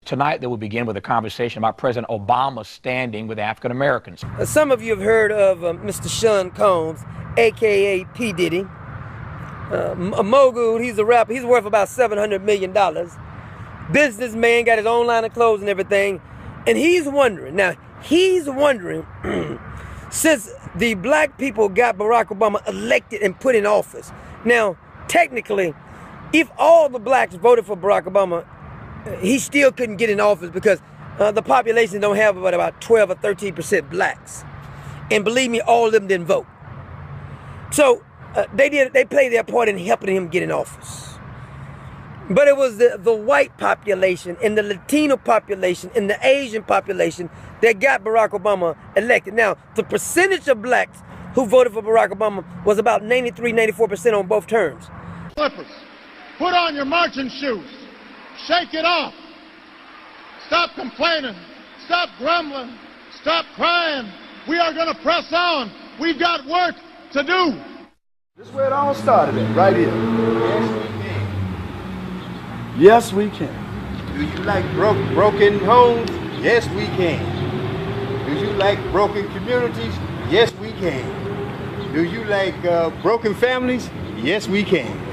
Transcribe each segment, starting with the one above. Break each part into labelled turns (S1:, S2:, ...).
S1: Tonight, they will begin with a conversation about President Obama's standing with African Americans.
S2: Some of you have heard of Mr. Sean Combs, a.k.a. P. Diddy. A mogul, he's a rapper. He's worth about $700 million. Businessman, got his own line of clothes and everything. And he's wondering, since the black people got Barack Obama elected and put in office. Now, technically, if all the blacks voted for Barack Obama, he still couldn't get in office because the population don't have about 12 or 13% blacks. And believe me, all of them didn't vote. So they played their part in helping him get in office. But it was the white population and the Latino population and the Asian population that got Barack Obama elected. Now, the percentage of blacks who voted for Barack Obama was about 93, 94% on both terms.
S3: Slippers. Put on your marching shoes. Shake it off. Stop complaining. Stop grumbling. Stop crying. We are going to press on. We've got work to do.
S4: This is where it all started at, right here. Yes, we can.
S5: Do you like broken homes? Yes, we can. Do you like broken communities? Yes, we can. Do you like broken families? Yes, we can.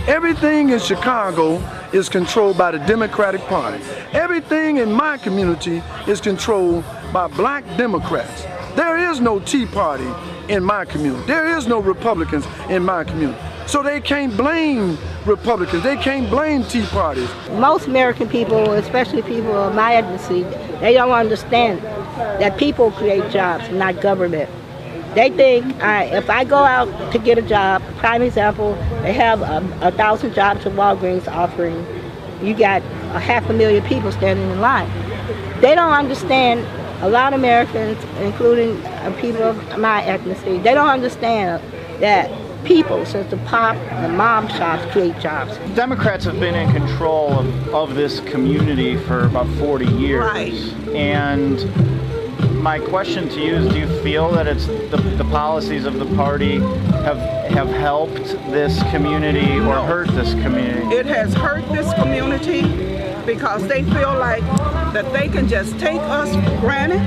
S4: Everything in Chicago is controlled by the Democratic Party. Everything in my community is controlled by black Democrats. There is no Tea Party in my community. There is no Republicans in my community. So they can't blame Republicans. They can't blame Tea Parties.
S6: Most American people, especially people of my ethnicity, they don't understand that people create jobs, not government. They think if I go out to get a job, prime example, they have 1,000 jobs at Walgreens offering. You got 500,000 people standing in line. They don't understand, a lot of Americans, including people of my ethnicity, they don't understand that people, since the pop and mom shops, create jobs.
S7: Democrats have been in control of this community for about 40 years.
S6: Right.
S7: And my question to you is, do you feel that it's the policies of the party have helped this community or hurt this community?
S8: It has hurt this community because they feel like that they can just take us for granted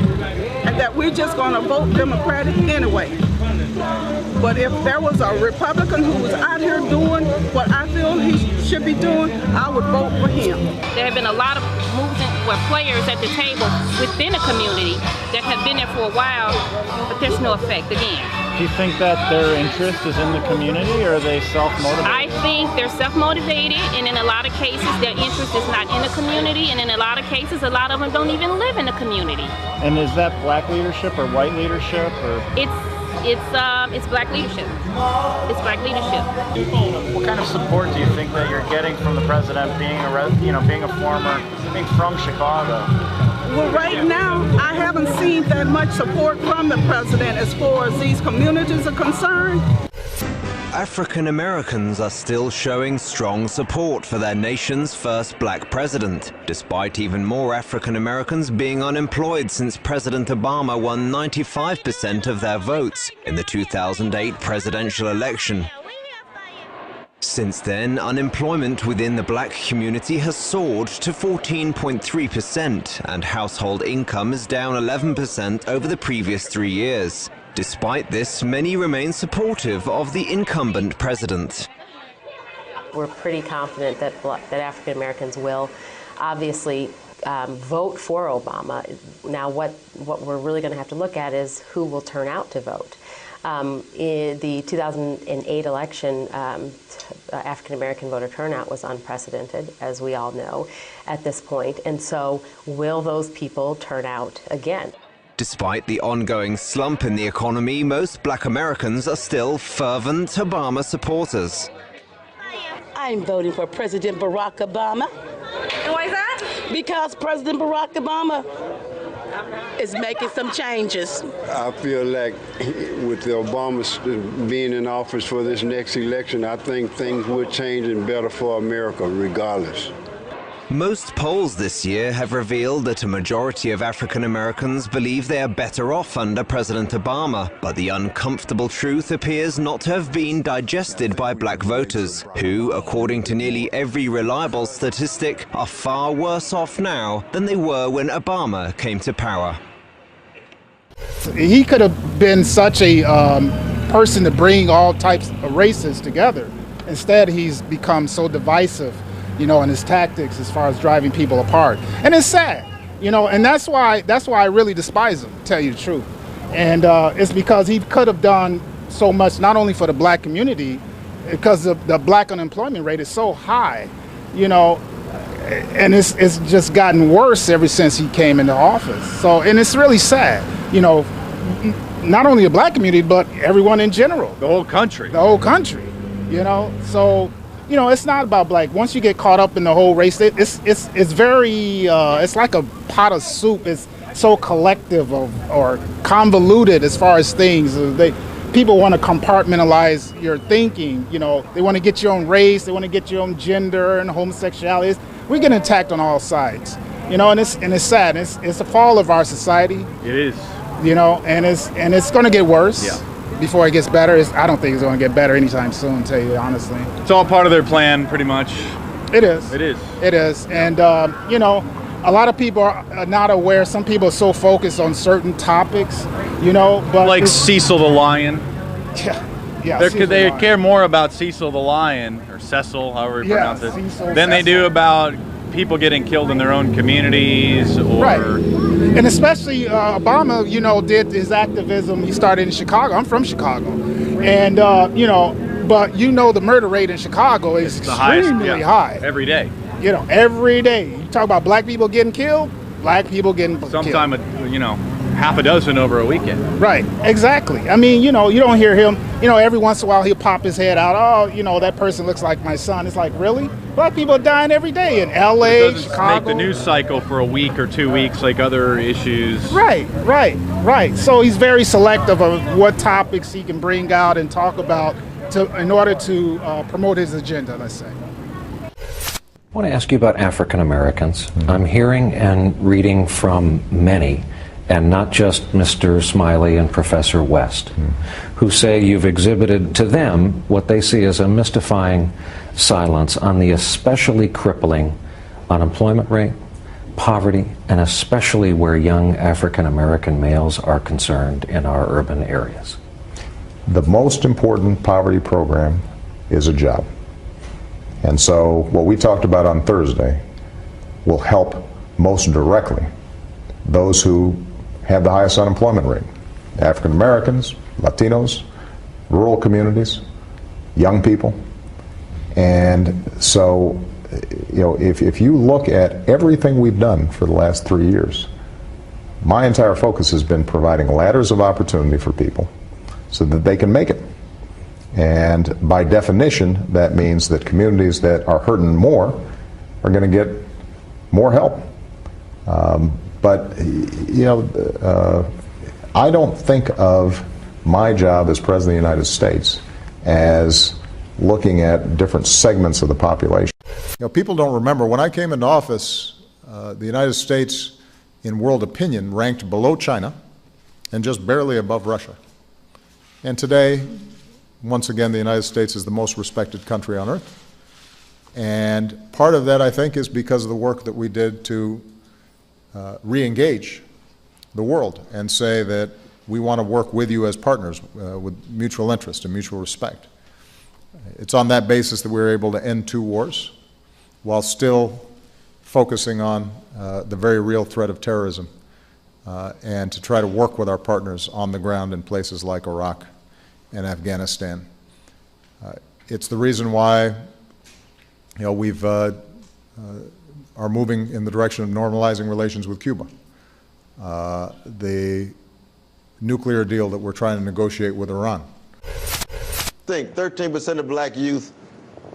S8: and that we're just going to vote Democratic anyway. But if there was a Republican who was out here doing what I feel he should be doing, I would vote for him.
S9: There have been a lot of movement where players at the table within a community that have been there for a while, but there's no effect again.
S7: Do you think that their interest is in the community, or are they self-motivated?
S9: I think they're self-motivated, and in a lot of cases their interest is not in the community, and in a lot of cases a lot of them don't even live in the community.
S7: And is that black leadership or white leadership? Or?
S9: It's black leadership. It's black leadership.
S7: What kind of support do you think that you're getting from the president, being from Chicago?
S8: Well, right now, I haven't seen that much support from the president as far as these communities are concerned.
S10: African Americans are still showing strong support for their nation's first black president, despite even more African Americans being unemployed since President Obama won 95% of their votes in the 2008 presidential election. Since then, unemployment within the black community has soared to 14.3%, and household income is down 11% over the previous 3 years. Despite this, many remain supportive of the incumbent president.
S11: We're pretty confident that African Americans will obviously vote for Obama. Now, what we're really going to have to look at is who will turn out to vote. In the 2008 election, African American voter turnout was unprecedented, as we all know, at this point. And so, will those people turn out again?
S10: Despite the ongoing slump in the economy, most black Americans are still fervent Obama supporters.
S12: I'm voting for President Barack Obama.
S9: And why is that?
S12: Because President Barack Obama is making some changes.
S13: I feel like with the Obamas being in office for this next election, I think things would change and better for America regardless.
S10: Most polls this year have revealed that a majority of African Americans believe they are better off under President Obama, but the uncomfortable truth appears not to have been digested by black voters, who, according to nearly every reliable statistic, are far worse off now than they were when Obama came to power.
S14: He could have been such a person to bring all types of races together. Instead, he's become so divisive, you know, in his tactics as far as driving people apart. And it's sad, you know, and that's why I really despise him, to tell you the truth. And it's because he could have done so much, not only for the black community, because the black unemployment rate is so high, you know, and it's just gotten worse ever since he came into office. So, and it's really sad, you know, not only the black community, but everyone in general.
S15: The whole country.
S14: The whole country, you know, so. You know, it's not about black. Once you get caught up in the whole race, it's very, it's like a pot of soup. It's so collective or convoluted as far as things. People want to compartmentalize your thinking. You know, they want to get your own race, they want to get your own gender and homosexuality. We're getting attacked on all sides. You know, and it's sad. It's a fall of our society.
S15: It is.
S14: You know, and it's going to get worse. Yeah. Before it gets better. I don't think it's going to get better anytime soon, to tell you honestly.
S15: It's all part of their plan, pretty much.
S14: It is.
S15: It is.
S14: It is. And, you know, a lot of people are not aware. Some people are so focused on certain topics, you know. But
S15: like Cecil the Lion.
S14: Yeah.
S15: They care more about Cecil the Lion, or Cecil, however you pronounce it, than they do about people getting killed in their own communities. Or
S14: right. And especially Obama, you know, did his activism. He started in Chicago. I'm from Chicago. And, you know, but you know the murder rate in Chicago is extremely high.
S15: Every day.
S14: You know, every day. You talk about black people getting killed, black people getting killed.
S15: Sometime, you know, half a dozen over a weekend.
S14: Right, exactly. I mean, you know, you don't hear him, you know, every once in a while he'll pop his head out. Oh, you know, that person looks like my son. It's like, really? Black people are dying every day in L.A.,
S15: it doesn't
S14: Chicago.
S15: Make the news cycle for a week or 2 weeks like other issues.
S14: Right. So he's very selective of what topics he can bring out and talk about in order to promote his agenda, let's say.
S16: I want to ask you about African Americans. I'm hearing and reading from many, and not just Mr. Smiley and Professor West, who say you've exhibited to them what they see as a mystifying silence on the especially crippling unemployment rate, poverty, and especially where young African American males are concerned in our urban areas.
S17: The most important poverty program is a job. And so what we talked about on Thursday will help most directly those who have the highest unemployment rate. African Americans, Latinos, rural communities, young people. And so, you know, if you look at everything we've done for the last 3 years, my entire focus has been providing ladders of opportunity for people so that they can make it. And by definition, that means that communities that are hurting more are going to get more help. But, you know, I don't think of my job as President of the United States as looking at different segments of the population.
S18: You know, people don't remember, when I came into office, the United States, in world opinion, ranked below China and just barely above Russia. And today, once again, the United States is the most respected country on earth. And part of that, I think, is because of the work that we did to re-engage the world and say that we want to work with you as partners with mutual interest and mutual respect. It's on that basis that we were able to end 2 wars while still focusing on the very real threat of terrorism and to try to work with our partners on the ground in places like Iraq and Afghanistan. It's the reason why, you know, we've are moving in the direction of normalizing relations with Cuba. The nuclear deal that we're trying to negotiate with Iran.
S19: I think 13% of black youth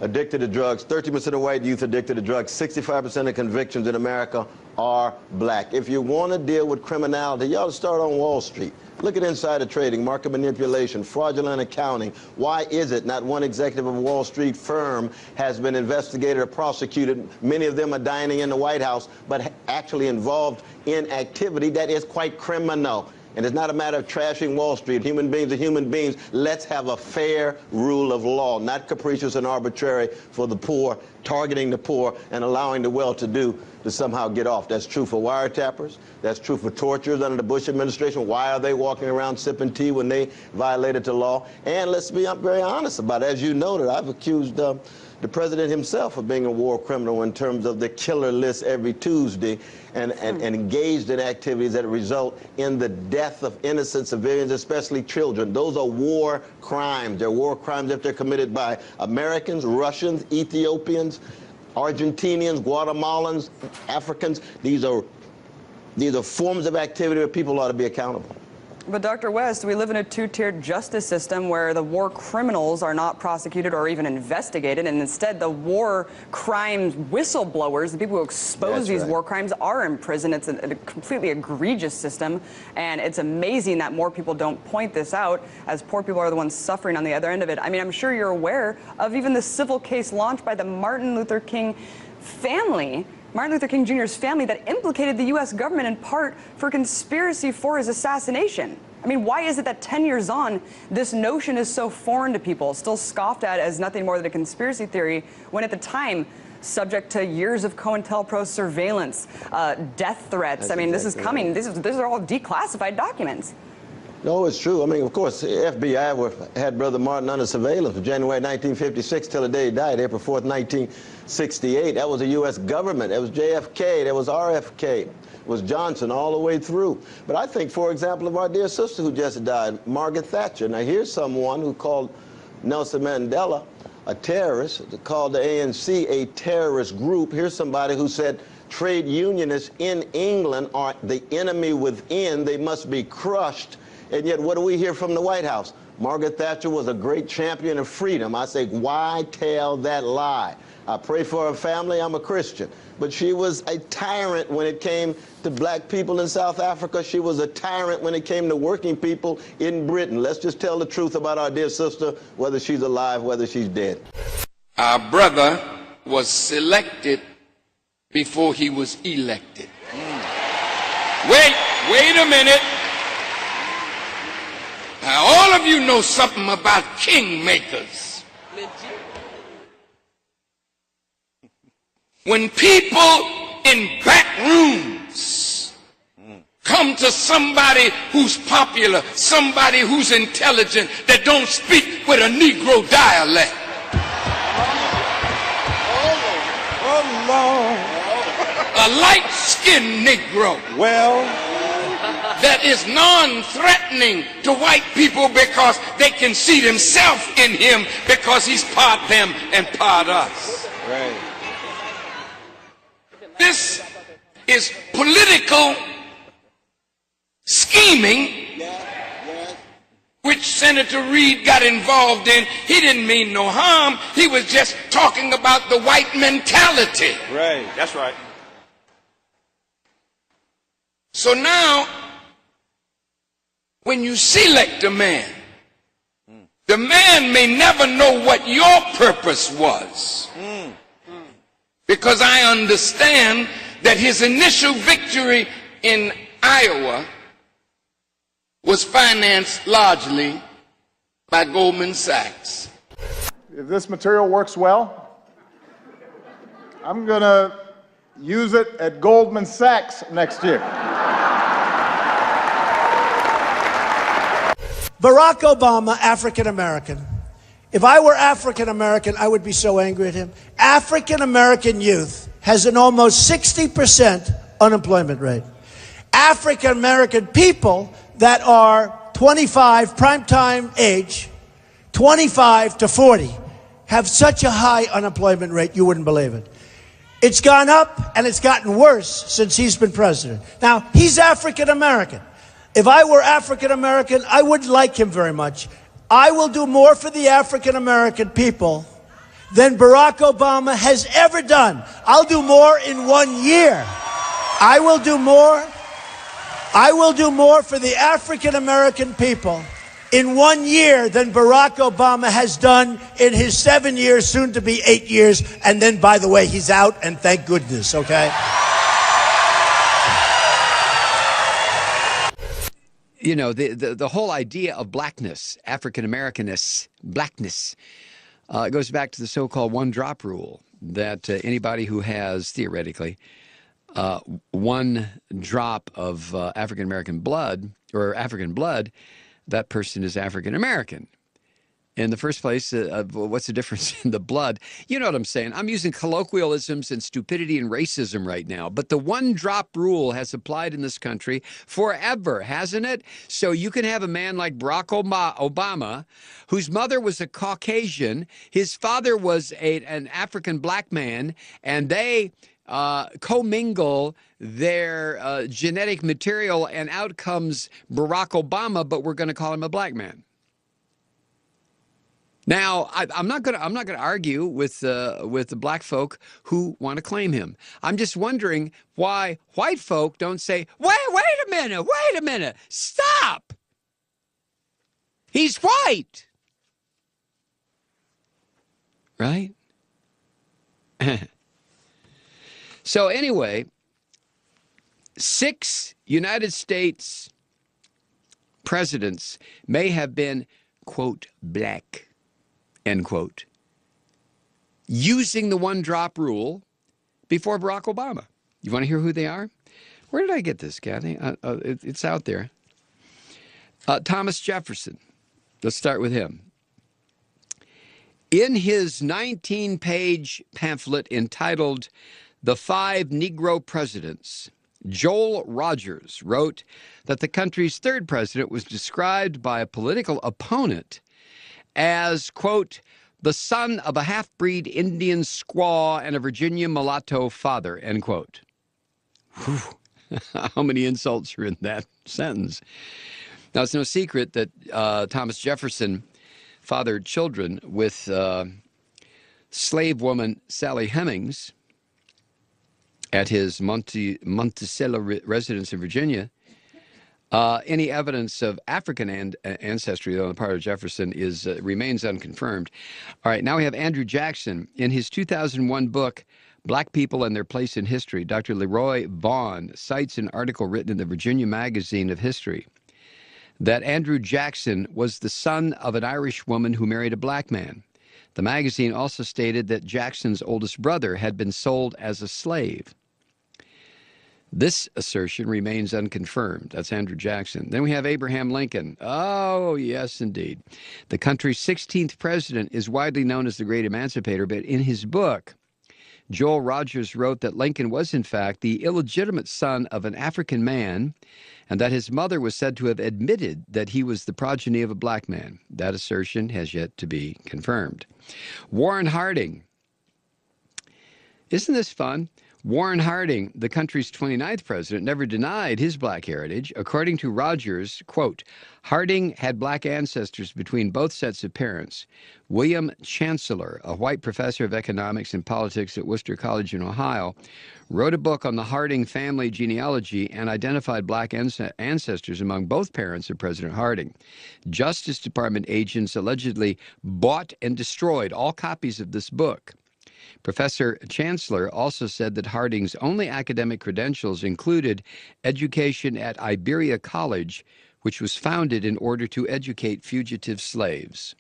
S19: addicted to drugs, 30% of white youth addicted to drugs, 65% of convictions in America are black. If you want to deal with criminality, you ought to start on Wall Street. Look at insider trading, market manipulation, fraudulent accounting. Why is it not one executive of a Wall Street firm has been investigated or prosecuted? Many of them are dining in the White House, but actually involved in activity that is quite criminal. And it's not a matter of trashing Wall Street. Human beings are human beings. Let's have a fair rule of law, not capricious and arbitrary for the poor, targeting the poor and allowing the well-to-do to somehow get off. That's true for wiretappers. That's true for torturers under the Bush administration. Why are they walking around sipping tea when they violated the law? And let's be very honest about it. As you noted, I've accused the president himself of being a war criminal in terms of the killer list every Tuesday and engaged in activities that result in the death of innocent civilians, especially children. Those are war crimes. They're war crimes if they're committed by Americans, Russians, Ethiopians, Argentinians, Guatemalans, Africans. These are forms of activity where people ought to be accountable.
S20: But Dr. West, we live in a two-tiered justice system where the war criminals are not prosecuted or even investigated, and instead the war crimes whistleblowers, the people who expose these war crimes, are in prison. It's a completely egregious system, and it's amazing that more people don't point this out, as poor people are the ones suffering on the other end of it. I mean, I'm sure you're aware of even the civil case launched by the Martin Luther King family, Martin Luther King Jr.'s family, that implicated the U.S. government in part for conspiracy for his assassination. I mean, why is it that 10 years on, this notion is so foreign to people, still scoffed at as nothing more than a conspiracy theory, when at the time, subject to years of COINTELPRO surveillance, death threats? I mean, this is coming. These are all declassified documents.
S19: No, it's true. I mean, of course, the FBI had Brother Martin under surveillance from January 1956 till the day he died, April 4th, 1968. That was the U.S. government. That was JFK. That was RFK. It was Johnson all the way through. But I think, for example, of our dear sister who just died, Margaret Thatcher. Now, here's someone who called Nelson Mandela a terrorist, called the ANC a terrorist group. Here's somebody who said trade unionists in England are the enemy within. They must be crushed. And yet, what do we hear from the White House? Margaret Thatcher was a great champion of freedom. I say, why tell that lie? I pray for her family. I'm a Christian. But she was a tyrant when it came to black people in South Africa. She was a tyrant when it came to working people in Britain. Let's just tell the truth about our dear sister, whether she's alive, whether she's dead.
S21: Our brother was selected before he was elected. Wait a minute. Now, all of you know something about kingmakers. When people in back rooms come to somebody who's popular, somebody who's intelligent, that don't speak with a Negro dialect. A light-skinned Negro. That is non-threatening to white people because they can see themselves in him because he's part them and part us. Right. This is political scheming, which Senator Reid got involved in. He didn't mean no harm. He was just talking about the white mentality.
S5: Right, that's right.
S21: So now, when you select a man, the man may never know what your purpose was. Because I understand that his initial victory in Iowa was financed largely by Goldman Sachs.
S14: If this material works well, I'm going to use it at Goldman Sachs next year.
S22: Barack Obama, African American. If I were African American, I would be so angry at him. African American youth has an almost 60% unemployment rate. African American people that are 25, prime-time age, 25 to 40, have such a high unemployment rate, you wouldn't believe it. It's gone up, and it's gotten worse since he's been president. Now, he's African American. If I were African American, I wouldn't like him very much. I will do more for the African American people than Barack Obama has ever done. I'll do more in 1 year. I will do more. I will do more for the African American people in 1 year than Barack Obama has done in his 7 years, soon to be 8 years. And then, by the way, he's out, and thank goodness, okay?
S1: You know, the whole idea of blackness, African-Americanness, blackness, goes back to the so-called one-drop rule, that anybody who has, theoretically, one drop of African-American blood, or African blood, that person is African-American. In the first place, what's the difference in the blood? You know what I'm saying. I'm using colloquialisms and stupidity and racism right now. But the one-drop rule has applied in this country forever, hasn't it? So you can have a man like Barack Obama, whose mother was a Caucasian, his father was an African black man, and they commingle their genetic material, and out comes Barack Obama, but we're going to call him a black man. Now, I'm not going to argue with the black folk who want to claim him. I'm just wondering why white folk don't say, wait a minute, stop. He's white. Right? So anyway, 6 United States presidents may have been, quote, black, end quote, using the one-drop rule before Barack Obama. You want to hear who they are? Where did I get this, Kathy? It's out there. Thomas Jefferson. Let's start with him. In his 19-page pamphlet entitled The 5 Negro Presidents, Joel Rogers wrote that the country's 3rd president was described by a political opponent as, quote, the son of a half-breed Indian squaw and a Virginia mulatto father, end quote. Whew. How many insults are in that sentence? Now, it's no secret that Thomas Jefferson fathered children with slave woman Sally Hemings at his Monticello residence in Virginia. Any evidence of African ancestry on the part of Jefferson remains unconfirmed. All right, now we have Andrew Jackson. In his 2001 book, Black People and Their Place in History, Dr. Leroy Vaughn cites an article written in the Virginia Magazine of History that Andrew Jackson was the son of an Irish woman who married a black man. The magazine also stated that Jackson's oldest brother had been sold as a slave. This assertion remains unconfirmed. That's Andrew Jackson. Then we have Abraham Lincoln. Oh, yes, indeed. The country's 16th president is widely known as the Great Emancipator, but in his book, Joel Rogers wrote that Lincoln was, in fact, the illegitimate son of an African man, and that his mother was said to have admitted that he was the progeny of a black man. That assertion has yet to be confirmed. Warren Harding. Isn't this fun? Warren Harding, the country's 29th president, never denied his black heritage. According to Rogers, quote, Harding had black ancestors between both sets of parents. William Chancellor, a white professor of economics and politics at Worcester College in Ohio, wrote a book on the Harding family genealogy and identified black ancestors among both parents of President Harding. Justice Department agents allegedly bought and destroyed all copies of this book. Professor Chancellor also said that Harding's only academic credentials included education at Iberia College, which was founded in order to educate fugitive slaves.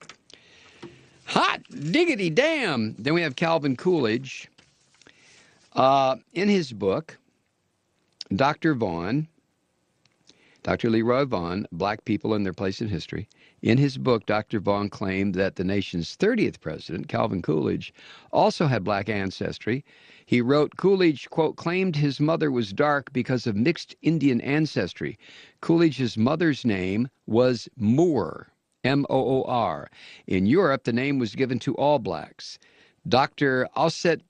S1: Hot diggity damn! Then we have Calvin Coolidge. In his book, Dr. Leroy Vaughn, Black People and Their Place in History. In his book, Dr. Vaughn claimed that the nation's 30th president, Calvin Coolidge, also had black ancestry. He wrote, Coolidge, quote, claimed his mother was dark because of mixed Indian ancestry. Coolidge's mother's name was Moore, M-O-O-R. In Europe, the name was given to all blacks. Dr. Auset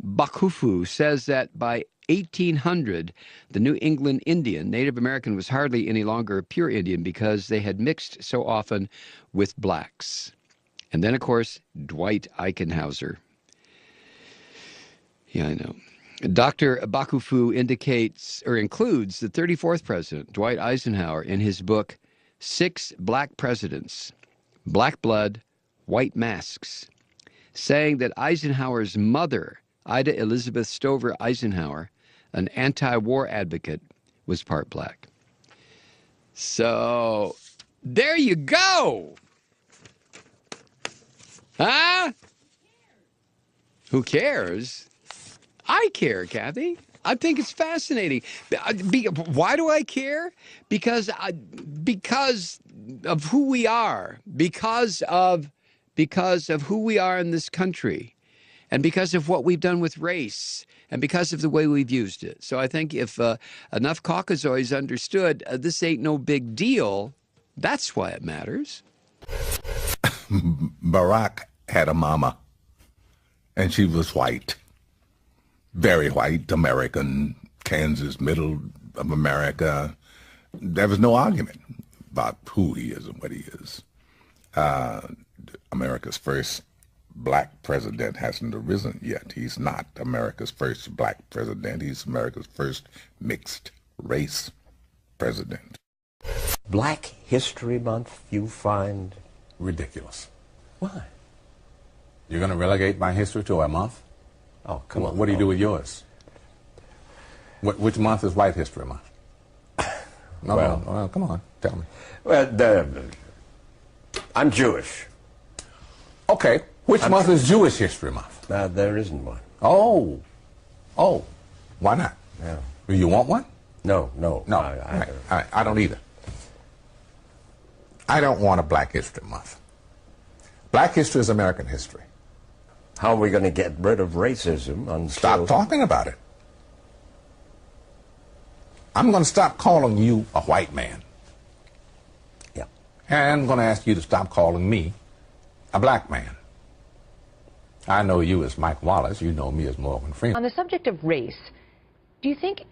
S1: Bakufu says that by 1800, the New England Indian, Native American, was hardly any longer a pure Indian because they had mixed so often with blacks. And then, of course, Dwight Eisenhower. Yeah, I know. Dr. Bakufu includes the 34th president, Dwight Eisenhower, in his book, 6 Black Presidents, Black Blood, White Masks, saying that Eisenhower's mother, Ida Elizabeth Stover Eisenhower, an anti-war advocate, was part black. So, there you go! Huh? Who cares? I care, Kathy. I think it's fascinating. Why do I care? Because of who we are, because of who we are in this country, and because of what we've done with race, and because of the way we've used it. So I think if enough Caucasoids understood this ain't no big deal, that's why it matters.
S2: Barack had a mama, and she was white. Very white, American, Kansas, middle of America. There was no argument about who he is and what he is. America's first black president hasn't arisen yet. He's not America's first black president. He's America's first mixed race president.
S3: Black History Month you find ridiculous. Why? You're going to relegate my history to a month? Oh, come on. What do you do with yours? Which month is White History Month? No, come on, tell me. Well, I'm Jewish. Okay, which month is Jewish History Month? There isn't one. Oh, why not? Yeah. Do you want one? No.
S2: I don't either. I don't want a Black History Month. Black history is American history.
S3: How are we going to get rid of racism?
S2: Stop talking about it. I'm going to stop calling you a white man.
S3: Yeah.
S2: And I'm going to ask you to stop calling me a black man. I know you as Mike Wallace. You know me as Morgan Freeman.
S23: On the subject of race, do you think,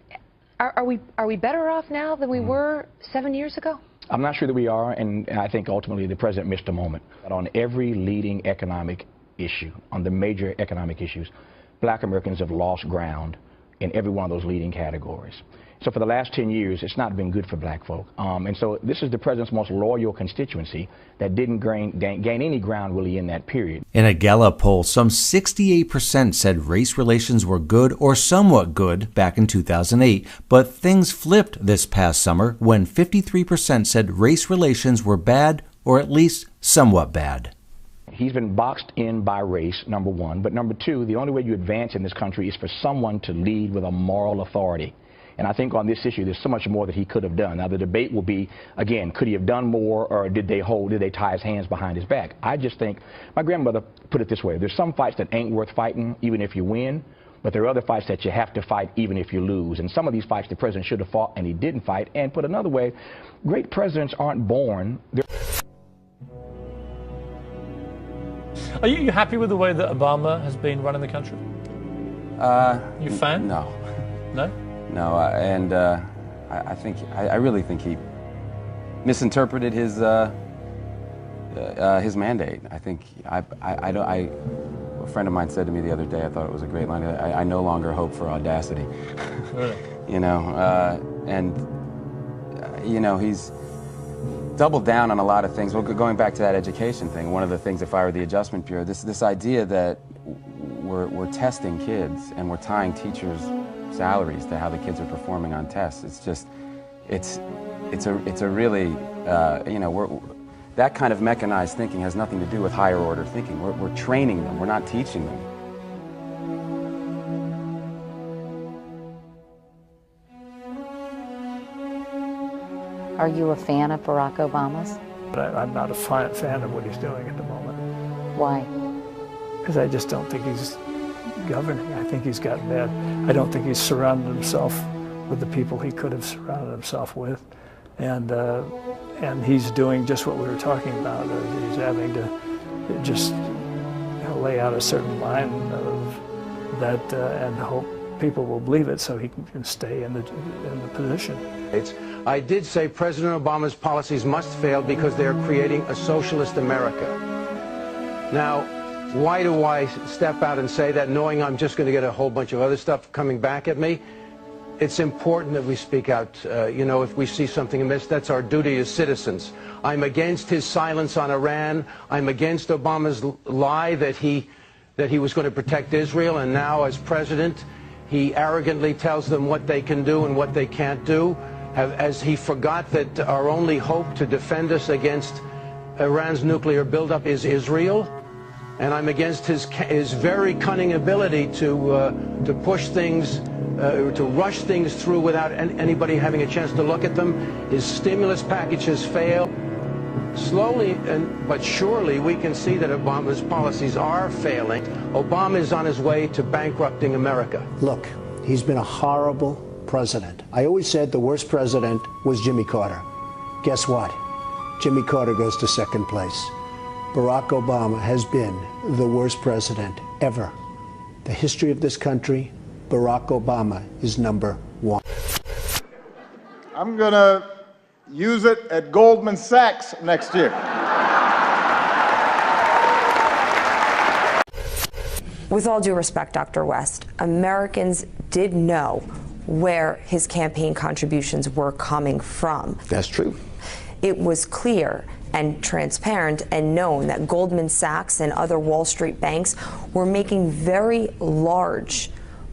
S23: are we better off now than we were 7 years ago?
S24: I'm not sure that we are, and I think ultimately the president missed a moment. But on every leading economic issue, on the major economic issues, black Americans have lost ground in every one of those leading categories. So for the last 10 years, it's not been good for black folk. And so this is the president's most loyal constituency that didn't gain any ground really in that period.
S25: In a Gallup poll, some 68% said race relations were good or somewhat good back in 2008. But things flipped this past summer when 53% said race relations were bad or at least somewhat bad.
S24: He's been boxed in by race, number one. But number two, the only way you advance in this country is for someone to lead with a moral authority. And I think on this issue, there's so much more that he could have done. Now, the debate will be, again, could he have done more, or did they tie his hands behind his back? I just think, my grandmother put it this way, there's some fights that ain't worth fighting, even if you win, but there are other fights that you have to fight, even if you lose. And some of these fights the president should have fought, and he didn't fight. And put another way, great presidents aren't born.
S26: Are you happy with the way that Obama has been running the country? You a fan?
S27: No.
S26: No?
S27: No, I really think he misinterpreted his mandate. I think a friend of mine said to me the other day, I thought it was a great line. I no longer hope for audacity.
S26: Really?
S27: You know, he's doubled down on a lot of things. Well, going back to that education thing, one of the things, if I were the Adjustment Bureau, this idea that we're testing kids and we're tying teachers' salaries to how the kids are performing on tests. It's just, it's a really, that kind of mechanized thinking has nothing to do with higher order thinking. We're training them, we're not teaching them.
S28: Are you a fan of Barack Obama's?
S29: I'm not a fan of what he's doing at the moment.
S28: Why?
S29: Because I just don't think he's governing. I think he's gotten bad. I don't think he's surrounded himself with the people he could have surrounded himself with. And he's doing just what we were talking about. He's having to just lay out a certain line of that and hope people will believe it so he can stay in the position.
S30: I did say President Obama's policies must fail because they are creating a socialist America.
S4: Now, why do I step out and say that, knowing I'm just going to get a whole bunch of other stuff coming back at me? It's important that we speak out. You know, if we see something amiss, that's our duty as citizens. I'm against his silence on Iran. I'm against Obama's lie that he was going to protect Israel, and now as president, he arrogantly tells them what they can do and what they can't do, as he forgot that our only hope to defend us against Iran's nuclear buildup is Israel. And I'm against his very cunning ability to push things, to rush things through without anybody having a chance to look at them. His stimulus package has failed. Slowly but surely, we can see that Obama's policies are failing. Obama is on his way to bankrupting America.
S22: Look, he's been a horrible president. I always said the worst president was Jimmy Carter. Guess what? Jimmy Carter goes to second place. Barack Obama has been the worst president ever. The history of this country, Barack Obama is number one.
S18: I'm going to use it at Goldman Sachs next year.
S6: With all due respect, Dr. West, Americans did know where his campaign contributions were coming from.
S19: That's true.
S6: It was clear and transparent and known that Goldman Sachs and other Wall Street banks were making very large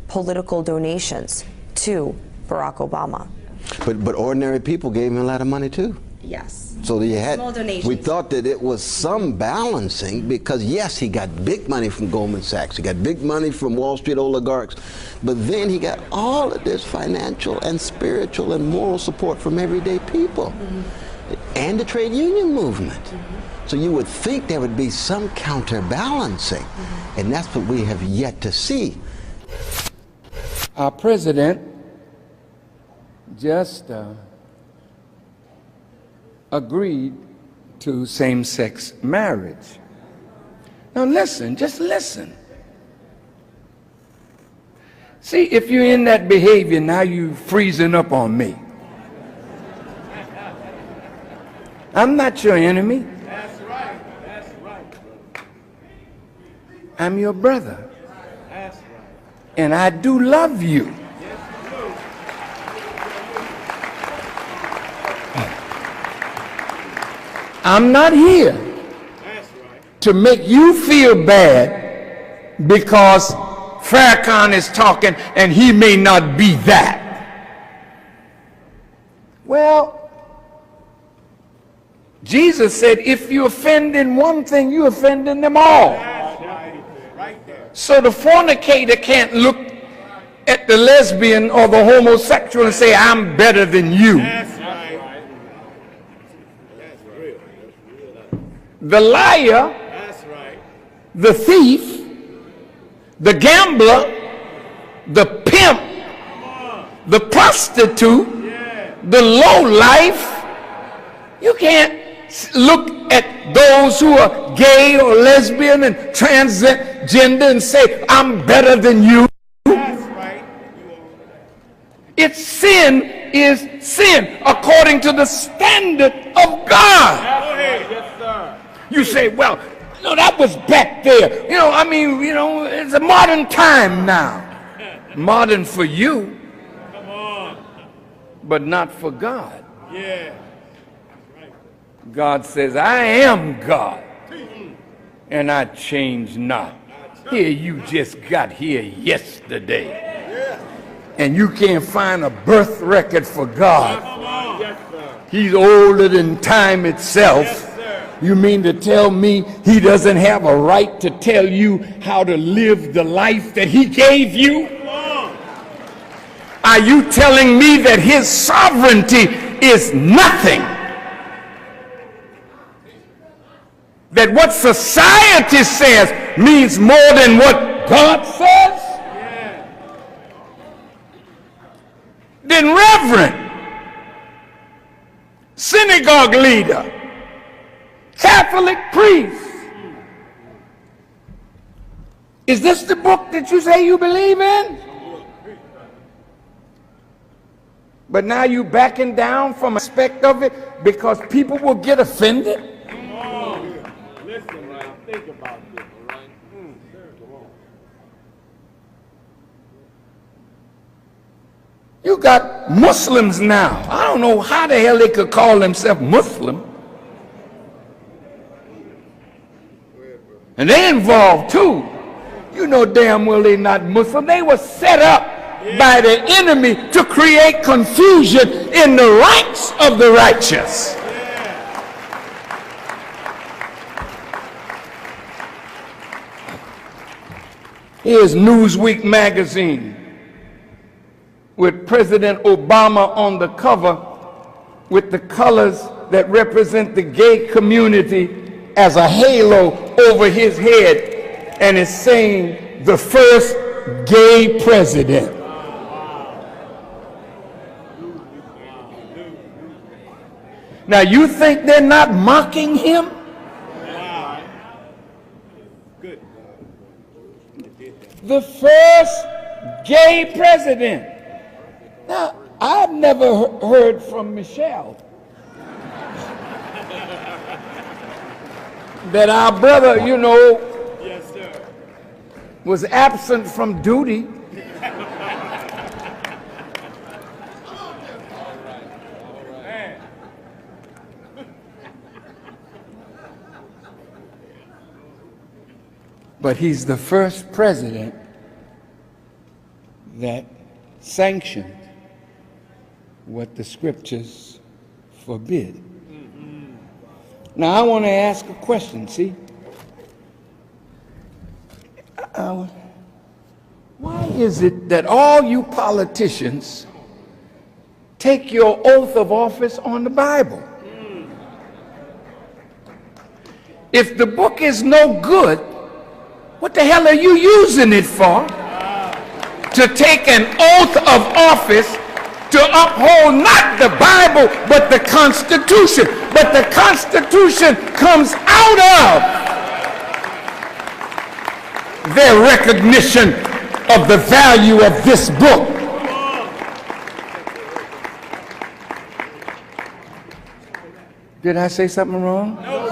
S6: political donations to Barack Obama.
S19: But ordinary people gave him a lot of money too.
S6: Yes.
S19: So you had,
S6: small donations.
S19: we thought that it was some balancing, because yes, he got big money from Goldman Sachs, he got big money from Wall Street oligarchs, but then he got all of this financial and spiritual and moral support from everyday people. And the trade union movement. So you would think there would be some counterbalancing, and that's what we have yet to see.
S7: Our president just agreed to same-sex marriage. Now listen, just listen. See, if you're in that behavior, now you're freezing up on me. I'm not your enemy.
S4: That's right. That's right.
S7: I'm your brother.
S4: That's right.
S7: And I do love you. I'm not here to make you feel bad because Farrakhan is talking and he may not be that. Well, Jesus said, if you offend in one thing, you offend in them all. So the fornicator can't look at the lesbian or the homosexual and say, I'm better than you. The liar, the thief, the gambler, the pimp, the prostitute, the lowlife, you can't look at those who are gay or lesbian and transgender and say, I'm better than you. It's sin is sin according to the standard of God. You say, well, no, that was back there. You know, I mean, you know, it's a modern time now. Modern for you, but not for God.
S4: Yeah.
S7: God says, I am God, and I change not. Here, you just got here yesterday, and you can't find a birth record for God. He's older than time itself. You mean to tell me he doesn't have a right to tell you how to live the life that he gave you? Are you telling me that his sovereignty is nothing? That what society says means more than what God says? Then reverend, synagogue leader, Catholic priest, is this the book that you say you believe in? But now you backing down from aspect of it because people will get offended?
S8: think about this, all right? Come on.
S7: You got Muslims now. I don't know how the hell they could call themselves Muslim. And they involved too. You know damn well they're not Muslim. They were set up by the enemy to create confusion in the ranks of the righteous. Here's Newsweek magazine with President Obama on the cover with the colors that represent the gay community as a halo over his head, and it's saying the first gay president. Now you think they're not mocking him? The first gay president. Now, I've never heard from Michelle that our brother, you know, was absent from duty. But he's the first president that sanctioned what the scriptures forbid. Now I want to ask a question, see? Why is it that all you politicians take your oath of office on the Bible? If the book is no good, what the hell are you using it for? To take an oath of office to uphold not the Bible, but the Constitution. But the Constitution comes out of their recognition of the value of this book. Did I say something wrong? No.